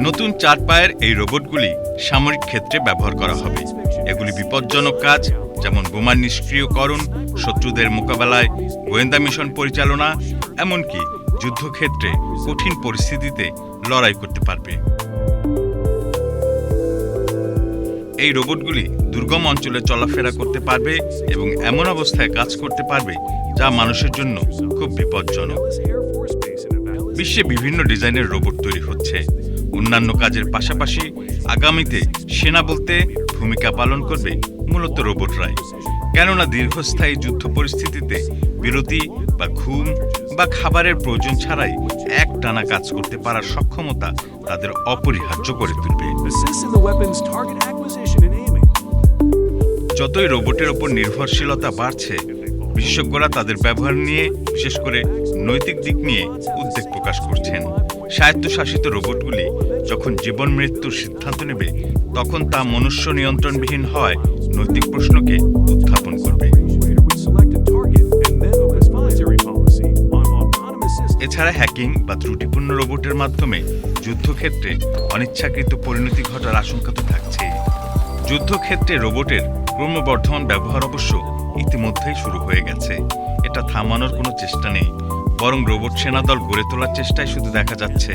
নতুন 4 পায়ের এই রোবটগুলি সামরিক ক্ষেত্রে ব্যবহার করা হবে। এগুলি বিপজ্জনক কাজ যেমন বোমা নিষ্ক্রিয়করণ, শত্রুদের মোকাবেলায়, গোয়েন্দা মিশন পরিচালনা, এমনকি যুদ্ধক্ষেত্রে কঠিন পরিস্থিতিতে লড়াই করতে পারবে। এই রোবটগুলি দুর্গম অঞ্চলে চলাফেরা করতে পারবে এবং এমন অবস্থায় কাজ করতে পারবে যা মানুষের জন্য খুব বিপজ্জনক। বিশ্বে বিভিন্ন ডিজাইনের রোবট তৈরি হচ্ছে। অন্যান্য কাজের পাশাপাশি আগামীতে সেনা বলতে ভূমিকা পালন করবে মূলত রোবটরাই, কেননা দীর্ঘস্থায়ী যুদ্ধ পরিস্থিতিতে বিরতি বা ঘুম বা খাবারের প্রয়োজন ছাড়াই একটানা কাজ করতে পারার সক্ষমতা তাদের অপরিহার্য করে তুলবে। যতই রোবটের ওপর নির্ভরশীলতা বাড়ছে, বিশেষজ্ঞরা তাদের ব্যবহার নিয়ে, বিশেষ করে নৈতিক দিক নিয়ে উদ্বেগ প্রকাশ করছেন। স্বায়ত্তশাসিত রোবটগুলি যখন জীবন মৃত্যুর সিদ্ধান্ত নেবে, তখন তা মনুষ্য নিয়ন্ত্রণবিহীন হওয়ায় নৈতিক প্রশ্নকে উত্থাপন করবে। এছাড়া হ্যাকিং বা ত্রুটিপূর্ণ রোবটের মাধ্যমে যুদ্ধক্ষেত্রে অনিচ্ছাকৃত পরিণতি ঘটার আশঙ্কা তো থাকছেই। যুদ্ধক্ষেত্রে রোবটের ক্রমবর্ধমান ব্যবহার অবশ্য ইতিমধ্যেই শুরু হয়ে গেছে। এটা থামানোর কোনো চেষ্টা নেই, বরং রোবট সেনাদল গড়ে তোলার চেষ্টাই শুধু দেখা যাচ্ছে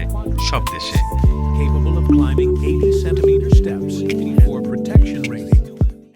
সব দেশে।